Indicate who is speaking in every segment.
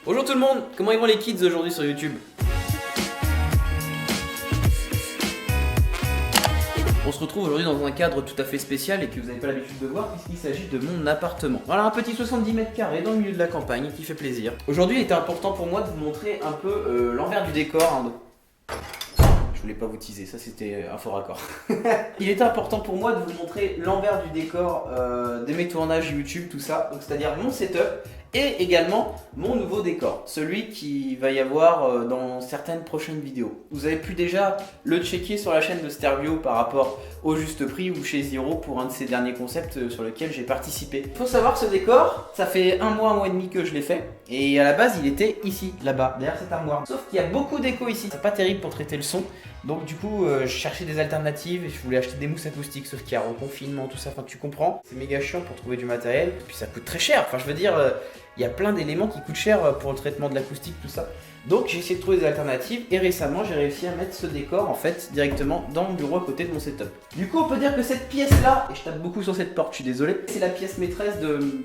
Speaker 1: Bonjour tout le monde, comment ils vont les kids aujourd'hui sur YouTube? On se retrouve aujourd'hui dans un cadre tout à fait spécial et que vous n'avez pas l'habitude de voir puisqu'il s'agit de mon appartement. Voilà, un petit 70 mètres carrés dans le milieu de la campagne qui fait plaisir. Aujourd'hui il était important pour moi de vous montrer un peu l'envers du décor. Je voulais pas vous teaser, ça c'était un faux raccord. Il était important pour moi de vous montrer l'envers du décor de mes tournages YouTube, tout ça. Donc c'est-à-dire mon setup et également mon nouveau décor, celui qui va y avoir dans certaines prochaines vidéos. Vous avez pu déjà le checker sur la chaîne de Sterbio par rapport au Juste Prix ou chez Zero pour un de ces derniers concepts sur lequel j'ai participé. Il faut savoir que ce décor, ça fait un mois et demi que je l'ai fait et à la base il était ici, là-bas, derrière cette armoire. Sauf qu'il y a beaucoup d'écho ici, c'est pas terrible pour traiter le son. Donc du coup, je cherchais des alternatives et je voulais acheter des mousses acoustiques, sauf qu'il y a reconfinement, tout ça, enfin tu comprends. C'est méga chiant pour trouver du matériel, et puis ça coûte très cher, enfin je veux dire, il y a plein d'éléments qui coûtent cher pour le traitement de l'acoustique, tout ça. Donc j'ai essayé de trouver des alternatives et récemment j'ai réussi à mettre ce décor en fait directement dans mon bureau à côté de mon setup. Du coup on peut dire que cette pièce là, et je tape beaucoup sur cette porte, je suis désolé, c'est la pièce maîtresse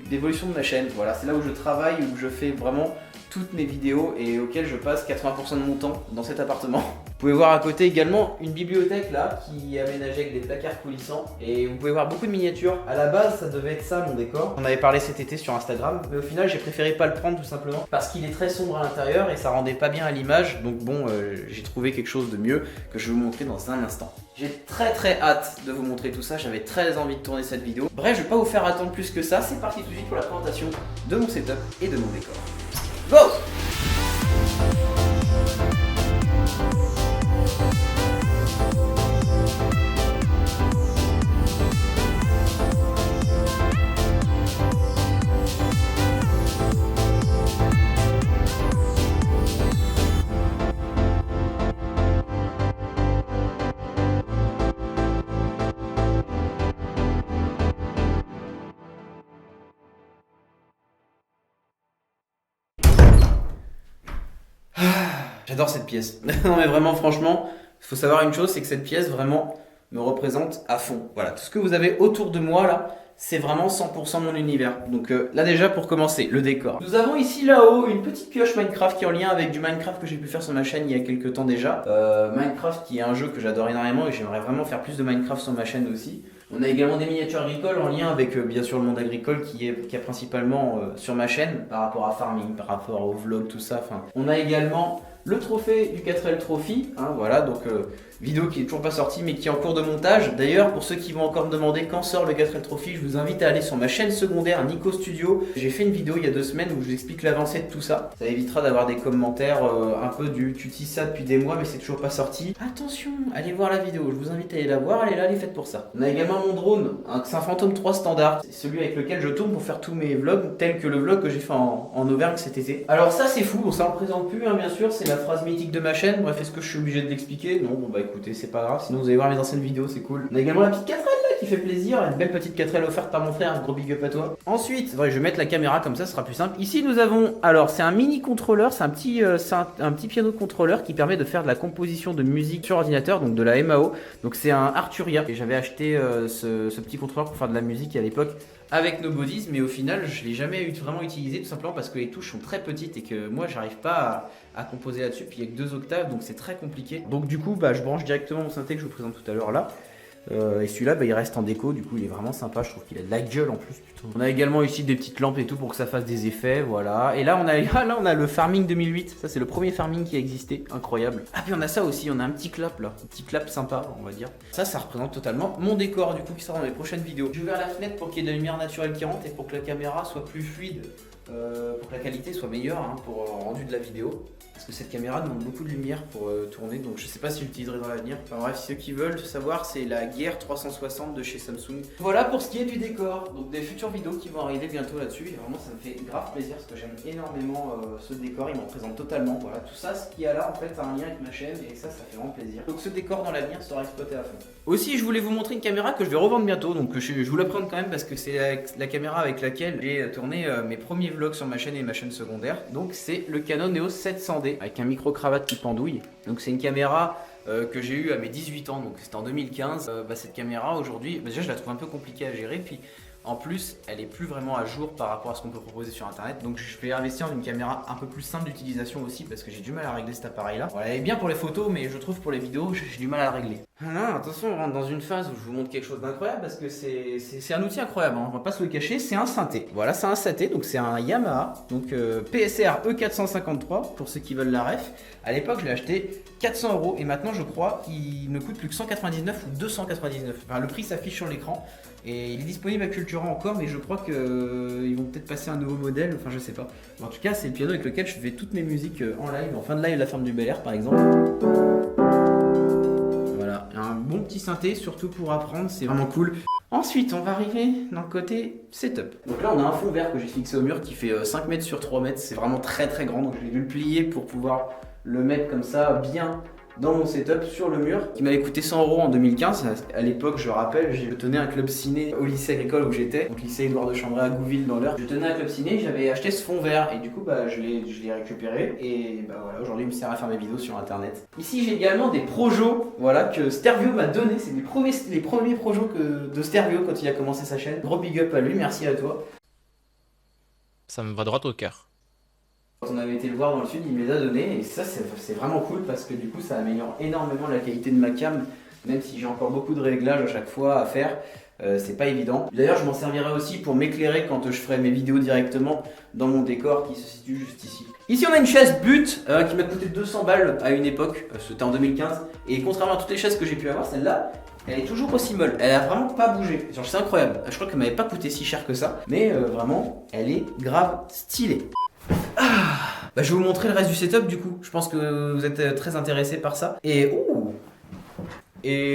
Speaker 1: d'évolution de ma chaîne. Voilà, c'est là où je travaille, où je fais vraiment toutes mes vidéos et auxquelles je passe 80% de mon temps dans cet appartement. Vous pouvez voir à côté également une bibliothèque là qui est aménagée avec des placards coulissants et vous pouvez voir beaucoup de miniatures. À la base ça devait être ça mon décor. On avait parlé cet été sur Instagram mais au final j'ai préféré pas le prendre tout simplement parce qu'il est très sombre à l'intérieur et ça rendait pas bien à l'image. Donc bon j'ai trouvé quelque chose de mieux que je vais vous montrer dans un instant. J'ai très hâte de vous montrer tout ça, j'avais très envie de tourner cette vidéo. Bref, je vais pas vous faire attendre plus que ça, c'est parti tout de suite pour la présentation de mon setup et de mon décor. Go! J'adore cette pièce. Non mais vraiment franchement, il faut savoir une chose, c'est que cette pièce vraiment me représente à fond. Voilà, tout ce que vous avez autour de moi là, c'est vraiment 100% mon univers. Donc là déjà pour commencer, le décor. Nous avons ici là-haut une petite pioche Minecraft qui est en lien avec du Minecraft que j'ai pu faire sur ma chaîne il y a quelques temps déjà. Minecraft qui est un jeu que j'adore énormément et j'aimerais vraiment faire plus de Minecraft sur ma chaîne aussi. On a également des miniatures agricoles en lien avec bien sûr le monde agricole qui est principalement sur ma chaîne par rapport à farming, par rapport au vlog, tout ça. Enfin, on a également le trophée du 4L Trophy, hein, voilà, donc vidéo qui est toujours pas sortie mais qui est en cours de montage. D'ailleurs, pour ceux qui vont encore me demander quand sort le 4L Trophy, je vous invite à aller sur ma chaîne secondaire Nico Studio. J'ai fait une vidéo il y a 2 semaines où je vous explique l'avancée de tout ça. Ça évitera d'avoir des commentaires un peu du tu dis ça depuis des mois mais c'est toujours pas sorti. Attention, allez voir la vidéo, je vous invite à aller la voir, elle est là, elle est faite pour ça. On a également mon drone, c'est un Phantom 3 standard, c'est celui avec lequel je tourne pour faire tous mes vlogs, tel que le vlog que j'ai fait en Auvergne cet été. Alors ça c'est fou, bon ça ne représente plus hein, bien sûr, c'est la phrase mythique de ma chaîne. Bref, est-ce que je suis obligé de l'expliquer? Non, bon bah écoutez, c'est pas grave, sinon vous allez voir mes anciennes vidéos, c'est cool. On a également la petite 4L là qui fait plaisir, une belle petite 4L offerte par mon frère, un gros big up à toi. Ensuite, je vais mettre la caméra comme ça, ce sera plus simple. Ici nous avons, alors c'est un mini contrôleur, c'est un petit piano contrôleur qui permet de faire de la composition de musique sur ordinateur, donc de la MAO. Donc c'est un Arturia et j'avais acheté ce petit contrôleur pour faire de la musique à l'époque avec Nobodies, mais au final je l'ai jamais vraiment utilisé tout simplement parce que les touches sont très petites et que moi j'arrive pas à composer là-dessus, puis il n'y a que 2 octaves donc c'est très compliqué. Donc du coup je branche directement mon synthé que je vous présente tout à l'heure là. Et celui-là il reste en déco, du coup il est vraiment sympa, je trouve qu'il a de la gueule en plus, putain. On a également ici des petites lampes et tout pour que ça fasse des effets, voilà. Et là on a le Farming 2008, ça c'est le premier Farming qui a existé, incroyable. Ah puis on a ça aussi, on a un petit clap là, un petit clap sympa on va dire. Ça représente totalement mon décor du coup qui sera dans les prochaines vidéos. J'ai ouvert la fenêtre pour qu'il y ait de la lumière naturelle qui rentre et pour que la caméra soit plus fluide. Pour que la qualité soit meilleure hein, pour le rendu de la vidéo. Parce que cette caméra demande beaucoup de lumière pour tourner, donc je sais pas si je l'utiliserai dans l'avenir. Enfin bref, ceux qui veulent savoir, c'est la Gear 360 de chez Samsung. Voilà pour ce qui est du décor, donc des futures vidéos qui vont arriver bientôt là-dessus. Et vraiment ça me fait grave plaisir parce que j'aime énormément ce décor, il m'en présente totalement. Voilà, tout ça, ce qu'il y a là en fait a un lien avec ma chaîne et ça fait vraiment plaisir. Donc ce décor dans l'avenir sera exploité à fond. Aussi je voulais vous montrer une caméra que je vais revendre bientôt, donc je vous la présente quand même parce que c'est la caméra avec laquelle j'ai tourné mes premiers vlogs sur ma chaîne et ma chaîne secondaire. Donc c'est le Canon EOS 700D avec un micro cravate qui pendouille. Donc c'est une caméra que j'ai eue à mes 18 ans, donc c'était en 2015. Cette caméra aujourd'hui, déjà je la trouve un peu compliquée à gérer, puis En plus, elle est plus vraiment à jour par rapport à ce qu'on peut proposer sur internet. Donc je vais investir dans une caméra un peu plus simple d'utilisation aussi parce que j'ai du mal à régler cet appareil là. Voilà, elle est bien pour les photos, mais je trouve pour les vidéos, j'ai du mal à la régler. Voilà, attention, on rentre dans une phase où je vous montre quelque chose d'incroyable parce que c'est un outil incroyable, hein. On va pas se le cacher, c'est un synthé. Voilà, c'est un synthé, donc c'est un Yamaha, donc PSR E453 pour ceux qui veulent la ref. À l'époque, je l'ai acheté 400 € et maintenant je crois qu'il ne coûte plus que 199 ou 299. Enfin, le prix s'affiche sur l'écran. Et il est disponible à Cultura encore, mais je crois qu'ils vont peut-être passer un nouveau modèle, enfin je sais pas. En tout cas, c'est le piano avec lequel je fais toutes mes musiques en live, en fin de live La Ferme du Bel Air par exemple. Voilà, un bon petit synthé, surtout pour apprendre, c'est vraiment cool. Ensuite, on va arriver dans le côté setup. Donc là, on a un fond vert que j'ai fixé au mur qui fait 5 mètres sur 3 mètres, c'est vraiment très très grand, donc j'ai dû le plier pour pouvoir le mettre comme ça bien dans mon setup sur le mur, qui m'avait coûté 100 € en 2015. À l'époque, je rappelle, je tenais un club ciné au lycée agricole où j'étais, donc lycée Édouard de Chambray à Gouville dans l'Eure. Je tenais un club ciné, j'avais acheté ce fond vert et du coup je l'ai récupéré et voilà, aujourd'hui il me sert à faire mes vidéos sur internet. Ici j'ai également des projos, voilà, que Stervio m'a donné, c'est les premiers projos de Stervio quand il a commencé sa chaîne. Gros big up à lui, merci à toi.
Speaker 2: Ça me va droit au cœur.
Speaker 1: Quand on avait été le voir dans le sud, il me les a donnés et ça c'est vraiment cool parce que du coup ça améliore énormément la qualité de ma cam, même si j'ai encore beaucoup de réglages à chaque fois à faire, c'est pas évident. D'ailleurs je m'en servirai aussi pour m'éclairer quand je ferai mes vidéos directement dans mon décor qui se situe juste ici. Ici on a une chaise But qui m'a coûté 200 balles à une époque, c'était en 2015, et contrairement à toutes les chaises que j'ai pu avoir, celle-là elle est toujours aussi molle, elle a vraiment pas bougé, genre c'est incroyable, je crois qu'elle m'avait pas coûté si cher que ça, mais vraiment elle est grave stylée. Je vais vous montrer le reste du setup du coup, je pense que vous êtes très intéressés par ça. Et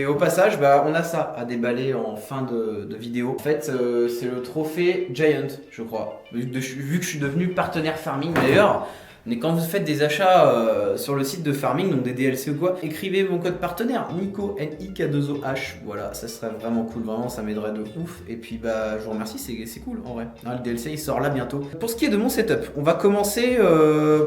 Speaker 1: au passage, on a ça à déballer en fin de vidéo. En fait, c'est le trophée Giant, je crois, vu que je suis devenu partenaire Farming d'ailleurs. Mais quand vous faites des achats sur le site de Farming, donc des DLC ou quoi, écrivez mon code partenaire, Nico, Nik2OH. Voilà, ça serait vraiment cool, vraiment, ça m'aiderait de ouf. Et puis je vous remercie, c'est cool en vrai. Le DLC il sort là bientôt. Pour ce qui est de mon setup, on va commencer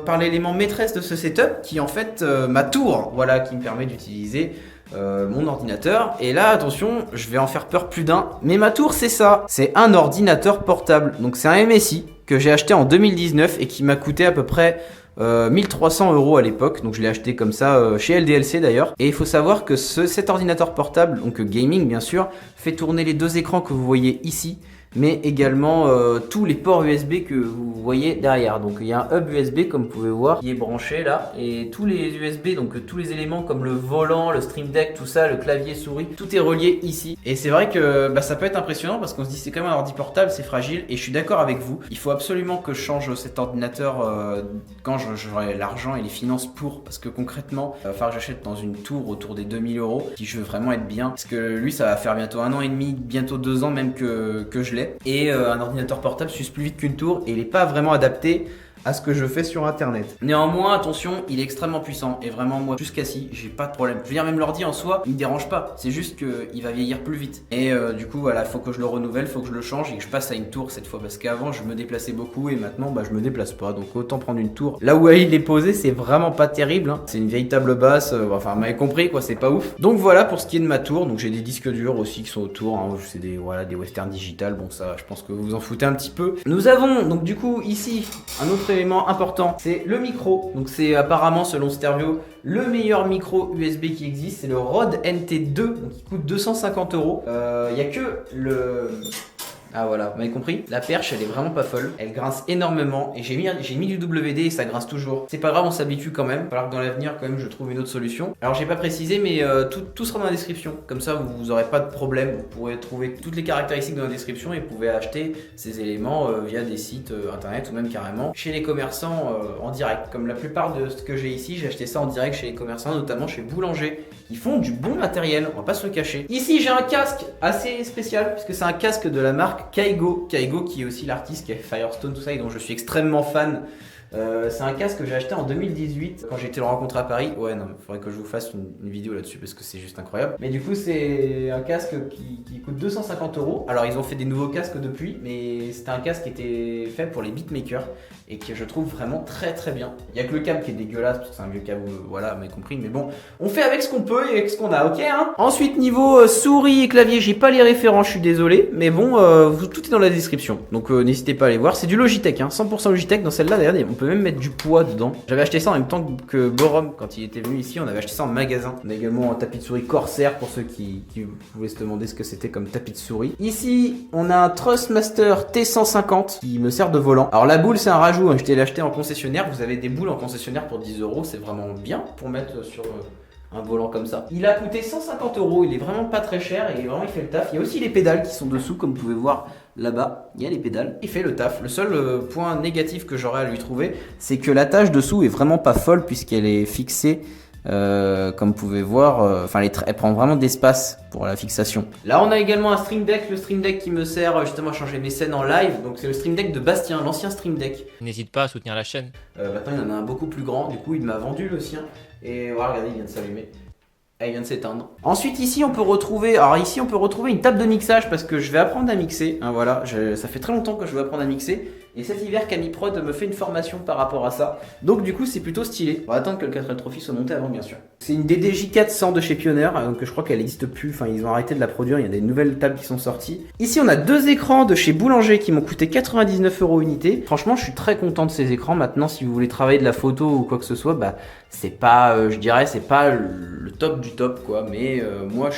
Speaker 1: par l'élément maîtresse de ce setup, qui est en fait ma tour, voilà, qui me permet d'utiliser mon ordinateur. Et là attention, je vais en faire peur plus d'un, mais ma tour c'est ça, c'est un ordinateur portable, donc c'est un MSI que j'ai acheté en 2019 et qui m'a coûté à peu près 1300 € à l'époque, donc je l'ai acheté comme ça chez LDLC d'ailleurs. Et il faut savoir que cet ordinateur portable, donc gaming bien sûr, fait tourner les deux écrans que vous voyez ici, mais également tous les ports USB que vous voyez derrière. Donc il y a un hub USB comme vous pouvez voir qui est branché là, et tous les USB, donc tous les éléments comme le volant, le Stream Deck, tout ça, le clavier, souris, tout est relié ici. Et c'est vrai que ça peut être impressionnant parce qu'on se dit c'est quand même un ordi portable, c'est fragile, et je suis d'accord avec vous, il faut absolument que je change cet ordinateur quand j'aurai l'argent et les finances pour, parce que concrètement il va falloir que j'achète dans une tour autour des 2000 € si je veux vraiment être bien, parce que lui ça va faire bientôt 1 an et demi, bientôt 2 ans même que je l'ai. Et un ordinateur portable s'use plus vite qu'une tour et il n'est pas vraiment adapté à ce que je fais sur internet. Néanmoins, attention, il est extrêmement puissant et vraiment moi jusqu'à ci, j'ai pas de problème. Je veux dire, même l'ordi en soi, il me dérange pas, c'est juste qu'il va vieillir plus vite. Et du coup voilà, faut que je le renouvelle, faut que je le change et que je passe à une tour cette fois, parce qu'avant je me déplaçais beaucoup et maintenant je me déplace pas, donc autant prendre une tour. Là où il est posé, c'est vraiment pas terrible, hein. C'est une vieille table basse, enfin vous m'avez compris quoi, c'est pas ouf. Donc voilà pour ce qui est de ma tour, donc j'ai des disques durs aussi qui sont autour, hein. C'est des Western Digital, bon ça je pense que vous vous en foutez un petit peu. Nous avons donc du coup ici un autre élément important, c'est le micro. Donc c'est apparemment selon Stervio le meilleur micro USB qui existe, c'est le Rode NT2, donc qui coûte 250 €. Il n'y a que le... Ah voilà, vous m'avez compris, la perche elle est vraiment pas folle, elle grince énormément et j'ai mis du WD et ça grince toujours. C'est pas grave, on s'habitue quand même, il va falloir que dans l'avenir quand même je trouve une autre solution. Alors j'ai pas précisé mais tout sera dans la description, comme ça vous aurez pas de problème, vous pourrez trouver toutes les caractéristiques dans la description et vous pouvez acheter ces éléments via des sites internet ou même carrément chez les commerçants en direct. Comme la plupart de ce que j'ai ici, j'ai acheté ça en direct chez les commerçants, notamment chez Boulanger, qui font du bon matériel, on va pas se le cacher. Ici j'ai un casque assez spécial puisque c'est un casque de la marque Kaigo qui est aussi l'artiste qui a fait Firestone, tout ça, et dont je suis extrêmement fan C'est un casque que j'ai acheté en 2018 quand j'ai été le rencontrer à Paris. Ouais, non, il faudrait que je vous fasse une vidéo là-dessus parce que c'est juste incroyable. Mais du coup, c'est un casque qui coûte 250 €. Alors, ils ont fait des nouveaux casques depuis, mais c'était un casque qui était fait pour les beatmakers et que je trouve vraiment très très bien. Il y a que le câble qui est dégueulasse parce que c'est un vieux câble, voilà, mais compris. Mais bon, on fait avec ce qu'on peut et avec ce qu'on a, ok hein. Ensuite, niveau souris et clavier, j'ai pas les références, je suis désolé. Mais bon, tout est dans la description. Donc, n'hésitez pas à aller voir. C'est du Logitech, hein, 100% Logitech. Dans celle-là, regardez, on peut même mettre du poids dedans. J'avais acheté ça en même temps que Borom quand il était venu ici. On avait acheté ça en magasin. On a également un tapis de souris Corsair pour ceux qui pouvaient se demander ce que c'était comme tapis de souris. Ici, on a un Trustmaster T150 qui me sert de volant. Alors la boule, c'est un rajout, hein. Je t'ai l'acheté en concessionnaire. Vous avez des boules en concessionnaire pour 10 €. C'est vraiment bien pour mettre sur un volant comme ça. Il a coûté 150 €. Il est vraiment pas très cher et vraiment il fait le taf. Il y a aussi les pédales qui sont dessous, comme vous pouvez voir là-bas. Il y a les pédales. Il fait le taf. Le seul point négatif que j'aurais à lui trouver, c'est que la tâche dessous est vraiment pas folle puisqu'elle est fixée. Comme vous pouvez voir, elle prend vraiment d'espace pour la fixation. Là, on a également un Stream Deck, le Stream Deck qui me sert justement à changer mes scènes en live. Donc, c'est le Stream Deck de Bastien, l'ancien Stream Deck.
Speaker 2: N'hésite pas à soutenir la chaîne.
Speaker 1: Maintenant, il en a un beaucoup plus grand. Du coup, il m'a vendu le sien. Et voilà, regardez, il vient de s'allumer. Ah, il vient de s'éteindre. Ensuite, ici, on peut retrouver une table de mixage parce que je vais apprendre à mixer. Hein, voilà, ça fait très longtemps que je veux apprendre à mixer. Et cet hiver, Camille Prod me fait une formation par rapport à ça. Donc, du coup, c'est plutôt stylé. On va attendre que le 4L Trophy soit monté avant, bien sûr. C'est une DDJ 400 de chez Pioneer. Donc, je crois qu'elle n'existe plus. Enfin, ils ont arrêté de la produire. Il y a des nouvelles tables qui sont sorties. Ici, on a deux écrans de chez Boulanger qui m'ont coûté 99 € unité. Franchement, je suis très content de ces écrans. Maintenant, si vous voulez travailler de la photo ou quoi que ce soit, bah, c'est pas, je dirais, c'est pas le top du top, quoi. Mais moi,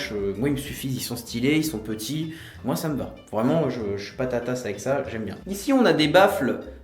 Speaker 1: ils me suffisent. Ils sont stylés, ils sont petits. Moi, ça me va. Vraiment, je suis pas tatasse avec ça. J'aime bien. Ici, on a des baffles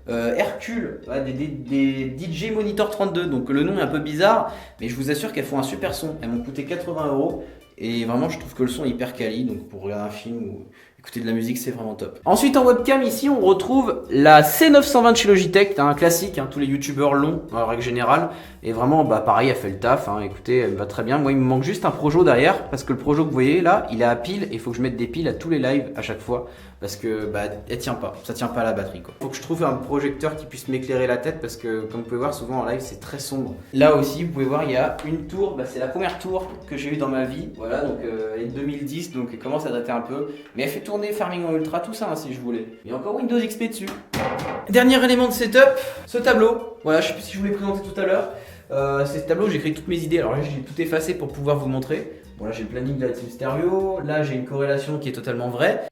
Speaker 1: Hercule, des DJ Monitor 32. Donc, le nom est un peu bizarre, mais je vous assure qu'elles font un super son. Elles m'ont coûté 80 €. Et vraiment, je trouve que le son est hyper quali. Donc, pour regarder un film ou écouter de la musique, c'est vraiment top. Ensuite, en webcam, ici, on retrouve la C920 chez Logitech. Un classique, hein, tous les youtubeurs l'ont, en règle générale. Et vraiment, bah, pareil, elle fait le taf. Hein. Écoutez, elle me va très bien. Moi, il me manque juste un Projo derrière. Parce que le Projo que vous voyez là, il est à pile. Et il faut que je mette des piles à tous les lives à chaque fois. Parce que bah, elle tient pas. Ça tient pas à la batterie, quoi. Faut que je trouve un projecteur qui puisse m'éclairer la tête. Parce que, comme vous pouvez voir, souvent en live, c'est très sombre. Là aussi, vous pouvez voir, il y a une tour. Bah, c'est la première tour que j'ai eue dans ma vie. Voilà, donc elle est de 2010. Donc elle commence à dater un peu. Mais elle fait tourner Farming en Ultra, tout ça, hein, si je voulais. Il y a encore Windows XP dessus. Dernier élément de setup, ce tableau. Voilà, je sais plus si je vous l'ai présenté tout à l'heure. C'est ce tableau où j'écris toutes mes idées. Alors là, j'ai tout effacé pour pouvoir vous montrer. Bon, là, j'ai le planning de la team stéréo. Là, j'ai une corrélation qui est totalement vraie.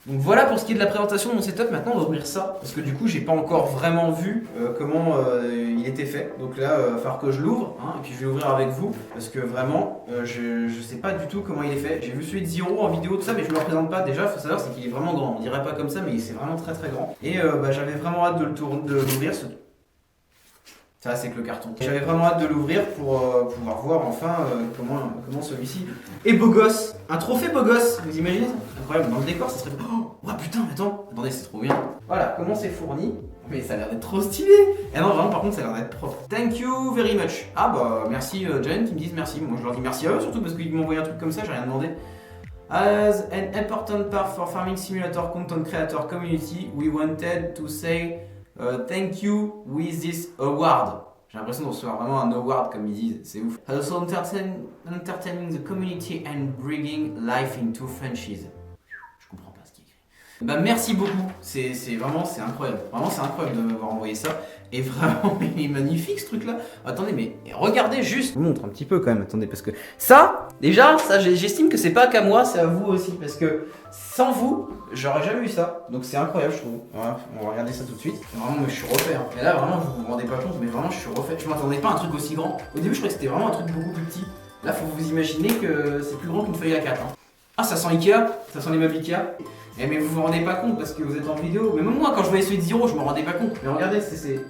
Speaker 1: Donc voilà pour ce qui est de la présentation de mon setup. Maintenant, on va ouvrir ça. Parce que du coup, j'ai pas encore vraiment vu comment il était fait. Donc là, il va falloir que je l'ouvre. Hein, et puis je vais l'ouvrir avec vous. Parce que vraiment, je sais pas du tout comment il est fait. J'ai vu celui de Zero en vidéo, tout ça, mais je me le représente pas. Déjà, il faut savoir, c'est qu'il est vraiment grand. On dirait pas comme ça, mais c'est vraiment très très grand. Et j'avais vraiment hâte de l'ouvrir. Ça, c'est que le carton. J'avais vraiment hâte de l'ouvrir pour pouvoir voir enfin comment celui-ci est beau gosse. Un trophée beau gosse, vous imaginez ça? Incroyable, dans le décor, ça serait... Oh putain, mais attendez, c'est trop bien. Voilà, comment c'est fourni. Mais ça a l'air d'être trop stylé. Et non, vraiment, par contre, ça a l'air d'être propre. Thank you very much. Ah bah, merci Jen, qui me disent merci. Moi, je leur dis merci à eux, surtout parce qu'ils m'ont envoyé un truc comme ça, j'ai rien demandé. As an important part for Farming Simulator content creator community, we wanted to say thank you with this award. J'ai l'impression de recevoir vraiment un award comme ils disent, c'est ouf. Also entertaining the community and bringing life into franchise. Je comprends pas ce qu'il écrit. Bah merci beaucoup, c'est incroyable. Vraiment c'est incroyable de m'avoir envoyé ça. Et vraiment, il est magnifique ce truc là. Attendez, mais regardez juste. Je vous montre un petit peu quand même, attendez, parce que ça, déjà, ça j'estime que c'est pas qu'à moi, c'est à vous aussi. Parce que sans vous, j'aurais jamais eu ça. Donc c'est incroyable, je trouve. Voilà, on va regarder ça tout de suite. Vraiment, je suis refait. Hein. Mais là, vraiment, vous vous rendez pas compte, mais vraiment, je suis refait. Je m'attendais pas à un truc aussi grand. Au début, je croyais que c'était vraiment un truc beaucoup plus petit. Là, faut vous imaginer que c'est plus grand qu'une feuille A4. Hein. Ah, ça sent Ikea, ça sent les meubles Ikea. Mais vous vous rendez pas compte parce que vous êtes en vidéo. Mais même moi, quand je voyais celui de Zero, je me rendais pas compte. Mais regardez, c'est.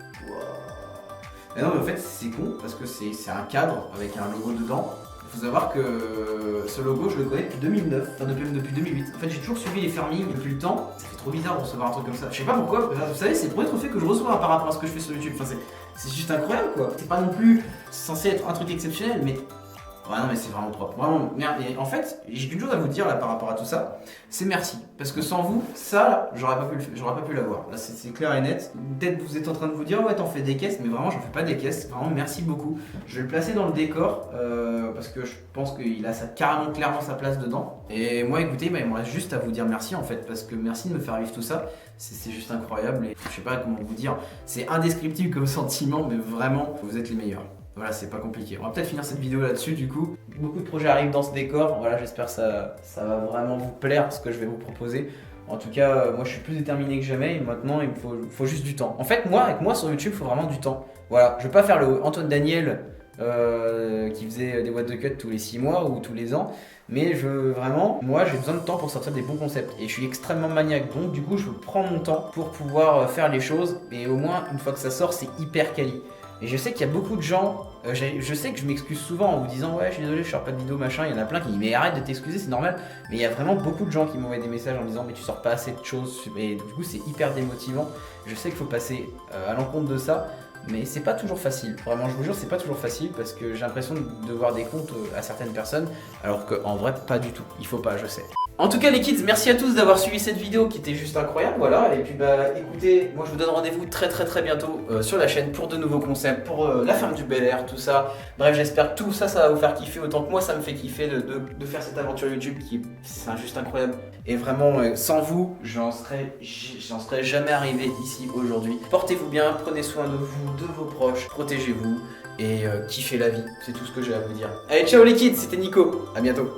Speaker 1: Mais non, mais en fait, c'est con parce que c'est un cadre avec un logo dedans. Il faut savoir que ce logo, je le connais depuis 2009, enfin depuis 2008. En fait, j'ai toujours suivi les farmings depuis le temps. Ça fait trop bizarre de recevoir un truc comme ça. Je sais pas pourquoi, vous savez, c'est le premier trophée que je reçois par rapport à ce que je fais sur YouTube. Enfin, c'est juste incroyable quoi. C'est pas non plus censé être un truc exceptionnel, mais Ouais, non, mais c'est vraiment propre. Vraiment, merde. Et en fait, j'ai qu'une chose à vous dire là par rapport à tout ça, c'est merci. Parce que sans vous, ça, là, j'aurais pas pu l'avoir. Là, c'est clair et net. Peut-être vous êtes en train de vous dire, ouais, t'en fais des caisses, mais vraiment, j'en fais pas des caisses. Vraiment, merci beaucoup. Je vais le placer dans le décor parce que je pense qu'il a carrément, clairement sa place dedans. Et moi, écoutez, bah, il me reste juste à vous dire merci en fait, parce que merci de me faire vivre tout ça. C'est juste incroyable et je sais pas comment vous dire. C'est indescriptible comme sentiment, mais vraiment, vous êtes les meilleurs. Voilà, c'est pas compliqué. On va peut-être finir cette vidéo là-dessus du coup. Beaucoup de projets arrivent dans ce décor. Voilà, j'espère que ça va vraiment vous plaire ce que je vais vous proposer. En tout cas, moi je suis plus déterminé que jamais et maintenant il me faut juste du temps. En fait, avec moi sur YouTube, il faut vraiment du temps. Voilà, je veux pas faire le Antoine Daniel qui faisait des boîtes de cut tous les 6 mois ou tous les ans. Mais moi j'ai besoin de temps pour sortir des bons concepts et je suis extrêmement maniaque, donc du coup je prends mon temps pour pouvoir faire les choses et au moins une fois que ça sort c'est hyper quali. Et je sais qu'il y a beaucoup de gens, je sais que je m'excuse souvent en vous disant ouais je suis désolé je sors pas de vidéo machin, il y en a plein qui disent mais arrête de t'excuser c'est normal, mais il y a vraiment beaucoup de gens qui m'envoient des messages en disant mais tu sors pas assez de choses et du coup c'est hyper démotivant. Je sais qu'il faut passer à l'encontre de ça. Mais c'est pas toujours facile, vraiment je vous jure c'est pas toujours facile parce que j'ai l'impression de devoir des comptes à certaines personnes alors qu'en vrai pas du tout, il faut pas je sais. En tout cas les kids, merci à tous d'avoir suivi cette vidéo qui était juste incroyable, voilà, et puis bah écoutez, moi je vous donne rendez-vous très bientôt sur la chaîne pour de nouveaux concepts, pour la ferme du Bel Air, tout ça. Bref j'espère que tout ça, ça va vous faire kiffer autant que moi ça me fait kiffer de faire cette aventure YouTube qui c'est juste incroyable. Et vraiment sans vous, j'en serais jamais arrivé ici aujourd'hui. Portez-vous bien, prenez soin de vous, de vos proches, protégez-vous et kiffez la vie, c'est tout ce que j'ai à vous dire. Allez ciao les kids, c'était Nico, à bientôt.